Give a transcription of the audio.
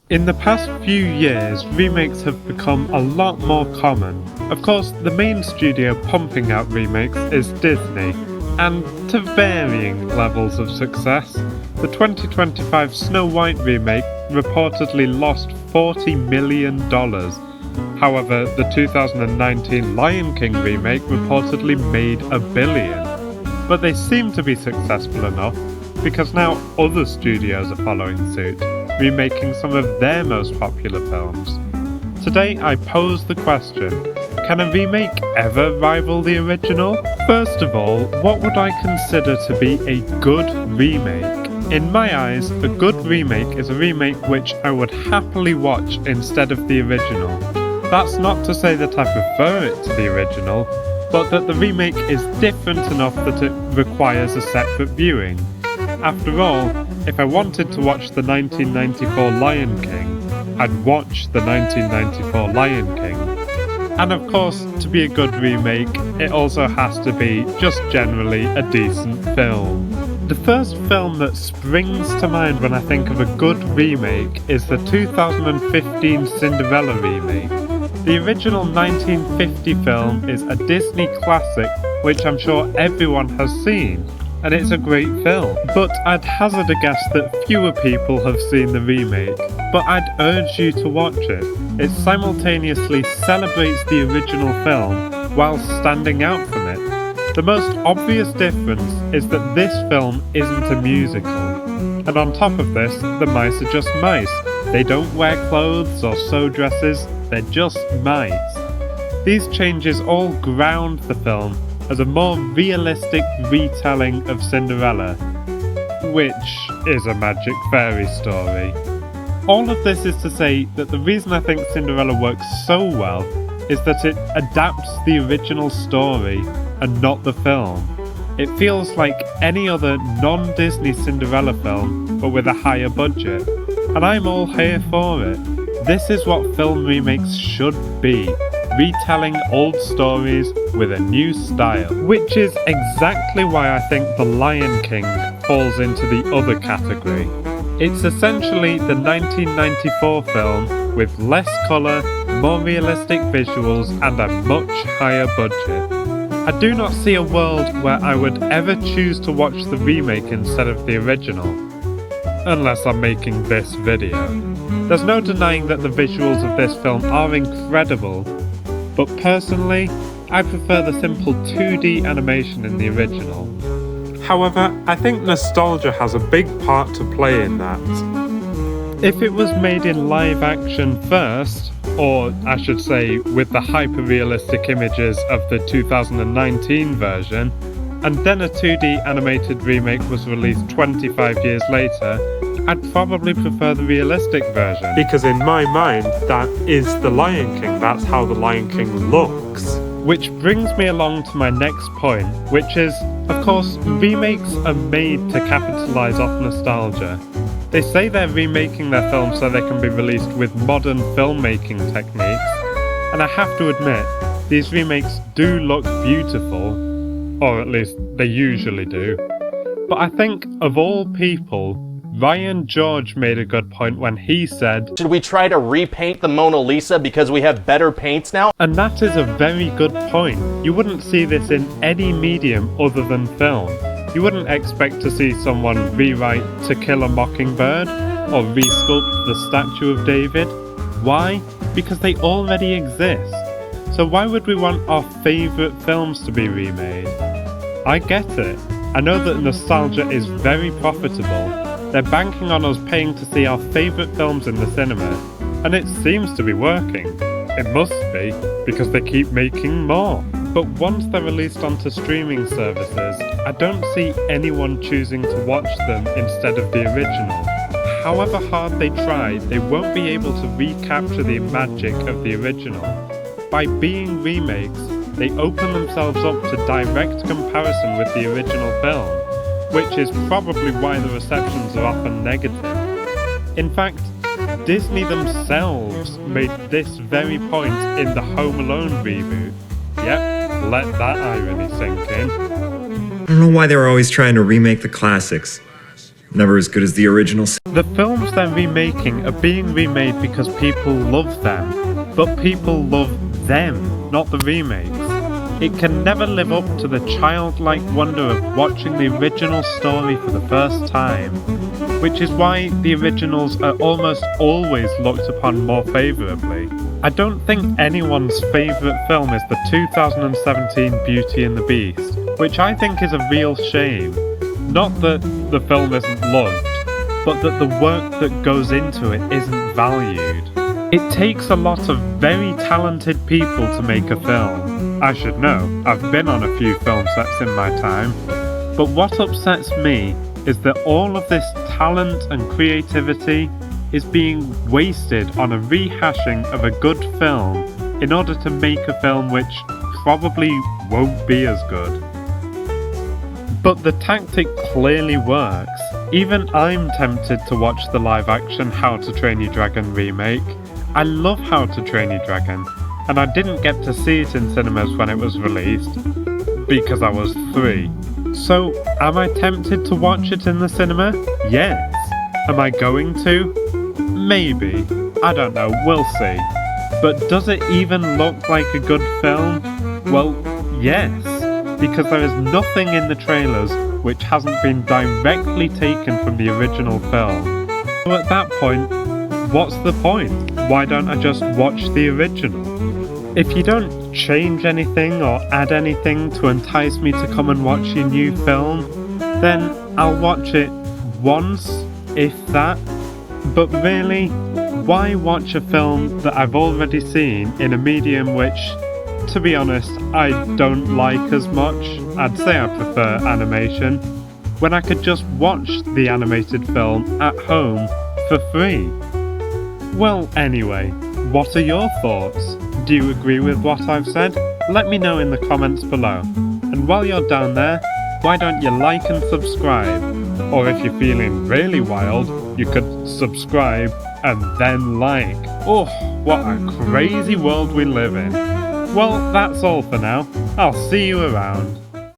In the past few years, remakes have become a lot more common. Of course, the main studio pumping out remakes is Disney, and to varying levels of success. The 2025 Snow White remake reportedly lost $40 million. However, the 2019 Lion King remake reportedly made $1 billion. But they seem to be successful enough because now other studios are following suit, remaking some of their most popular films. Today I pose the question, can a remake ever rival the original? First of all, what would I consider to be a good remake? In my eyes, a good remake is a remake which I would happily watch instead of the original. That's not to say that I prefer it to the original, but that the remake is different enough that it requires a separate viewing. After all, if I wanted to watch the 1994 Lion King, I'd watch the 1994 Lion King. And of course, to be a good remake, it also has to be just generally a decent film. The first film that springs to mind when I think of a good remake is the 2015 Cinderella remake. The original 1950 film is a Disney classic which I'm sure everyone has seen, and it's a great film. But I'd hazard a guess that fewer people have seen the remake, but I'd urge you to watch it. It simultaneously celebrates the original film while standing out from it. The most obvious difference is that this film isn't a musical. And on top of this, the mice are just mice. They don't wear clothes or sew dresses, they're just mice. These changes all ground the film as a more realistic retelling of Cinderella, which is a magic fairy story. All of this is to say that the reason I think Cinderella works so well is that it adapts the original story and not the film. It feels like any other non-Disney Cinderella film, but with a higher budget. And I'm all here for it. This is what film remakes should be. Retelling old stories with a new style. Which is exactly why I think The Lion King falls into the other category. It's essentially the 1994 film with less colour, more realistic visuals and a much higher budget. I do not see a world where I would ever choose to watch the remake instead of the original. Unless I'm making this video. There's no denying that the visuals of this film are incredible, but personally, I prefer the simple 2D animation in the original. However, I think nostalgia has a big part to play in that. If it was made in live action first, or I should say with the hyper-realistic images of the 2019 version, and then a 2D animated remake was released 25 years later, I'd probably prefer the realistic version. Because in my mind, that is The Lion King, that's how The Lion King looks. Which brings me along to my next point, which is, of course, remakes are made to capitalise off nostalgia. They say they're remaking their films so they can be released with modern filmmaking techniques, and I have to admit, these remakes do look beautiful, or at least they usually do. But I think, of all people, Ryan George made a good point when he said, should we try to repaint the Mona Lisa because we have better paints now? And that is a very good point. You wouldn't see this in any medium other than film. You wouldn't expect to see someone rewrite To Kill a Mockingbird or resculpt the Statue of David. Why? Because they already exist. So why would we want our favourite films to be remade? I get it. I know that nostalgia is very profitable. They're banking on us paying to see our favourite films in the cinema, and it seems to be working. It must be, because they keep making more. But once they're released onto streaming services, I don't see anyone choosing to watch them instead of the original. However hard they try, they won't be able to recapture the magic of the original. By being remakes, they open themselves up to direct comparison with the original film, which is probably why the receptions are often negative. In fact, Disney themselves made this very point in the Home Alone reboot. Yep, let that irony sink in. I don't know why they were always trying to remake the classics. never as good as the original. The films they're remaking are being remade because people love them, but people love them, not the remakes. It can never live up to the childlike wonder of watching the original story for the first time, which is why the originals are almost always looked upon more favourably. I don't think anyone's favourite film is the 2017 Beauty and the Beast, which I think is a real shame. Not that the film isn't loved, but that the work that goes into it isn't valued. It takes a lot of very talented people to make a film. I should know, I've been on a few film sets in my time. But what upsets me is that all of this talent and creativity is being wasted on a rehashing of a good film in order to make a film which probably won't be as good. But the tactic clearly works. Even I'm tempted to watch the live-action How to Train Your Dragon remake. I love How to Train Your Dragon, and I didn't get to see it in cinemas when it was released, because I was 3. So, am I tempted to watch it in the cinema? Yes. Am I going to? Maybe. I don't know, we'll see. But does it even look like a good film? Well, yes, because there is nothing in the trailers which hasn't been directly taken from the original film. So at that point, what's the point? Why don't I just watch the original? If you don't change anything or add anything to entice me to come and watch your new film, then I'll watch it once, if that. But really, why watch a film that I've already seen in a medium which, to be honest, I don't like as much? I'd say I prefer animation, when I could just watch the animated film at home for free. Well, anyway, what are your thoughts? Do you agree with what I've said? Let me know in the comments below. And while you're down there, why don't you like and subscribe? Or if you're feeling really wild, you could subscribe and then like. Oh, what a crazy world we live in. Well, that's all for now. I'll see you around.